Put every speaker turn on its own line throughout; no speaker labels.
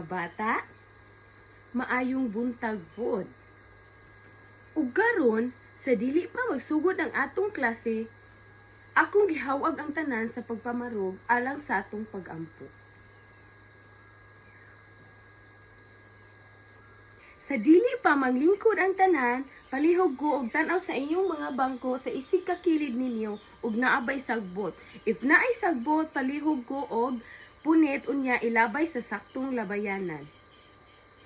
mga bata, maayong buntag pod. Ug karon sa dili pa magsugod ang atong klase, akong gihawag ang tanan sa pagpamarog alang sa atong pag-ampo. Sa dili pa maglingkod ang tanan, palihog ko og tan-aw sa inyong mga bangko sa isig ka kilid ninyo ug naabay sagbot. If naay sagbot, palihog ko og punit unya ilabay sa saktong labayanan.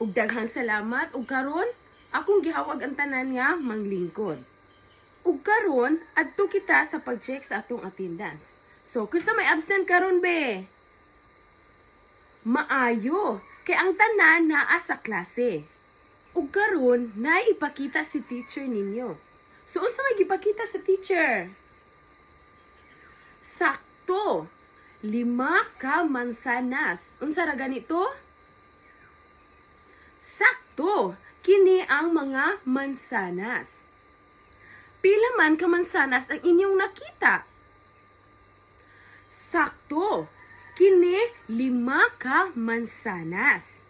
Ug daghang salamat ug karon akong gihawag ang tanan nga manglingkod. Ug karon adto kita sa pag-check sa atong attendance. So, kusa may absent karon be? Maayo, kay ang tanan naa sa klase. Ug karon naipakita si teacher ninyo. So, unsa may gipakita sa teacher? Sakto. 5 ka mansanas. Unsa ra ganito? Sakto. Kini ang mga mansanas. Pila man ka mansanas ang inyong nakita? Sakto. Kini 5 ka mansanas.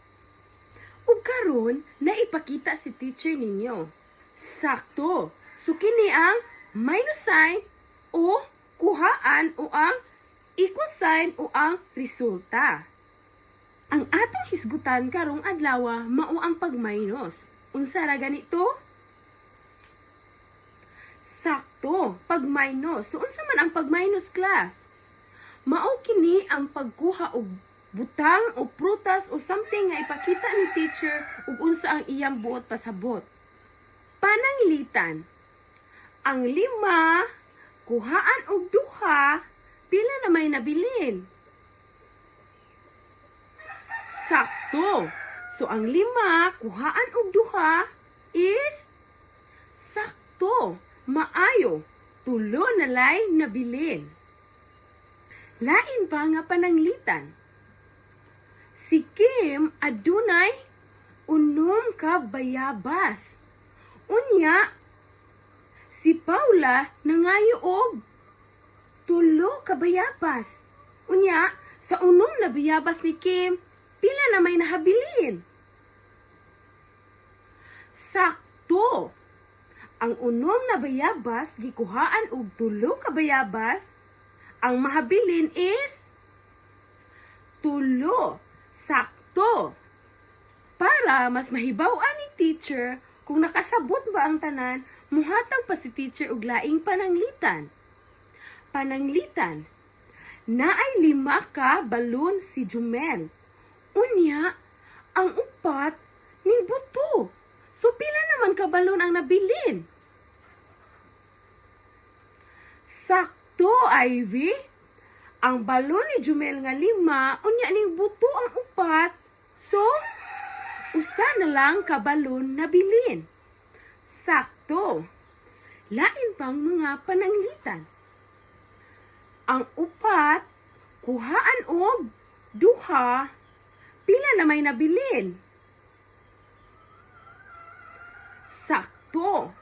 Ug karon naipakita si teacher ninyo. Sakto. So kini ang minus sign o kuhaan o ang equal sign o ang resulta. Ang atong hisgutan karong adlaw mao ang pag-minus. Unsa ra ganito? Sakto, pag-minus. So unsa man ang pag-minus, class? Mao kini ang pagkuha og butang o prutas o something nga ipakita ni teacher ug unsa ang iyang buot pasabot. Pananglitan. Ang 5 kuhaan og 2, pila na may nabilin? Sakto. So ang 5 kuhaan og 2 is sakto. Maayo. 3 na lay nabilin. Lain pa nga pananglitan. Si Kim adunay 6 ka bayabas. Unya, si Paula nangayo og 3 ka bayabas. Unya, sa 6 na bayabas ni Kim, pila na may nahabilin? Sakto. Ang 6 na bayabas gikuhaan og 3 ka bayabas, ang mahabilin is 3. Sakto. Para mas mahibaw-an ni teacher kung nakasabot ba ang tanan, muhatag pa si teacher og laing pananglitan. Pananglitan. Naay 5 ka balon si Jumel. Unya, ang 4 ning buto. So pila naman ka balon ang nabilin? Sakto, Ivy. Ang balon ni Jumel nga 5, unya ning buto ang 4. So, usa na lang ka balon nabilin. Sakto. Lain pang mga pananglitan. Ang 4 kuhaan og 2, pila na may nabilin? Sakto.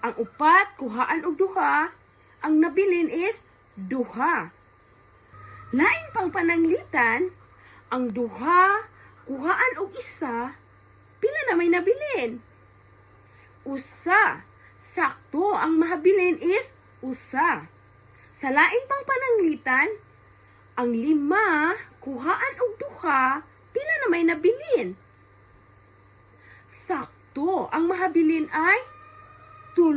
Ang 4 kuhaan og 2, ang nabilin is 2. Lain pang pananglitan, ang 2 kuhaan og 1, pila na may nabilin? Usa. Sakto. Ang mahabilin is 1. Sa lain pang pananglitan, ang 5 kuhaan og 2, pila na may nabilin? Sakto. Ang mahabilin ay 3.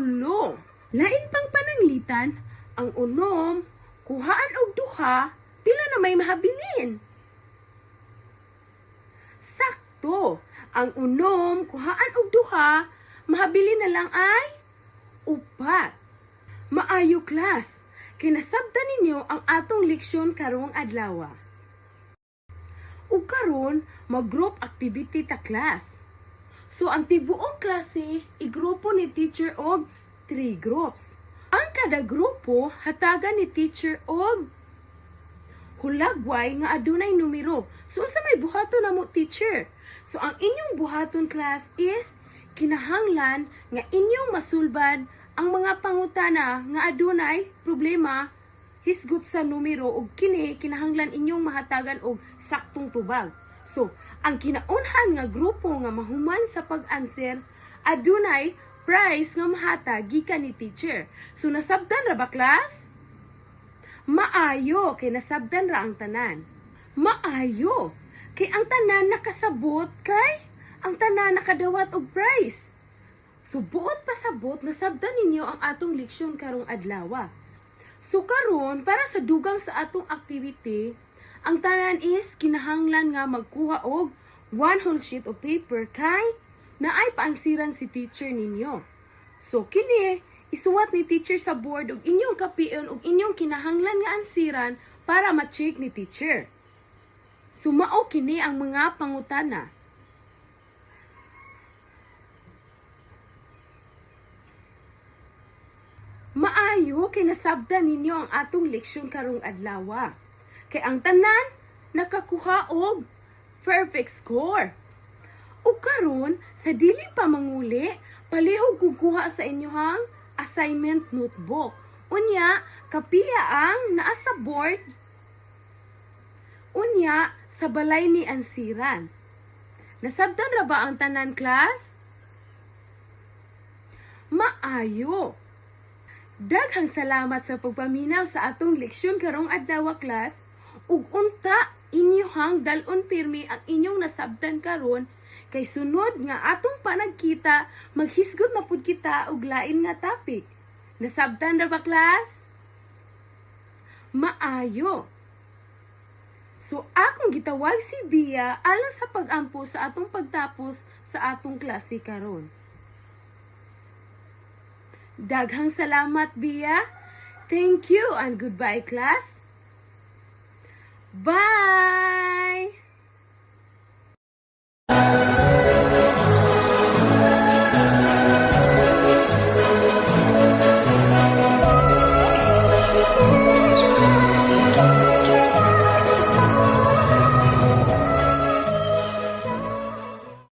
Lain pang pananglitan, ang 6 kuhaan og 2, pila na may mahabilin? Sakto. Ang 6 kuhaan og 2, mahabilin na lang ay 4. Maayo, class. Kinasabtan ninyo ang atong leksyon karong adlaw. Ug karon mag-group activity ta, class. So ang tibuok klase igrupo ni teacher og 3 groups. Ang kada grupo hatagan ni teacher og hulagway nga adunay numero. So unsa may buhaton namo, teacher? So ang inyong buhaton, class, is kinahanglan nga inyong masulbad ang mga pangutana nga adunay problema hisgot sa numero ug kini kinahanglan inyong mahatagan og saktong tubag. So, ang kinaunhan nga grupo nga mahuman sa pag-answer adunay prize nga mahatag gikan ni teacher. So nasabdan ra ba class? Maayo kay nasabdan ra ang tanan. Maayo kay ang tanan nakasabot kay ang tanan nakadawat og prize. So buot pasabot nasabdan ninyo ang atong leksyon karong adlaw. So karon para sa dugang sa atong activity, ang tanan is kinahanglan nga magkuha og 1 whole sheet of paper kay naay paansiran si teacher ninyo. So kini isuwat ni teacher sa board og inyong kapion og inyong kinahanglan nga ansiran para ma-check ni teacher. So mao kini ang mga pangutana. Maayo kay nasabdan ninyo ang atong leksyon karong adlaw. Kay ang tanan nakakuha og perfect score. O karon sa dili pa manguli, palihog kukuha sa inyohang assignment notebook. Unya, kapiya ang naa sa board. Unya, sa balay ni ansiran. Nasabdan ra ba ang tanan class? Maayo. Daghang salamat sa pagpaminaw sa atong leksyon karong adlaw class. Ug unta inyohang dalon pirmi ang inyong nasabtan karon kay sunod nga atong panagkita maghisgot na pud kita og lain nga topic. Nasabtan ra ba class? Maayo. So akong gitawag si Bia alang sa pag-ampo sa atong pagtapos sa atong klase karon. Daghang salamat Bia. Thank you and goodbye class. Bye!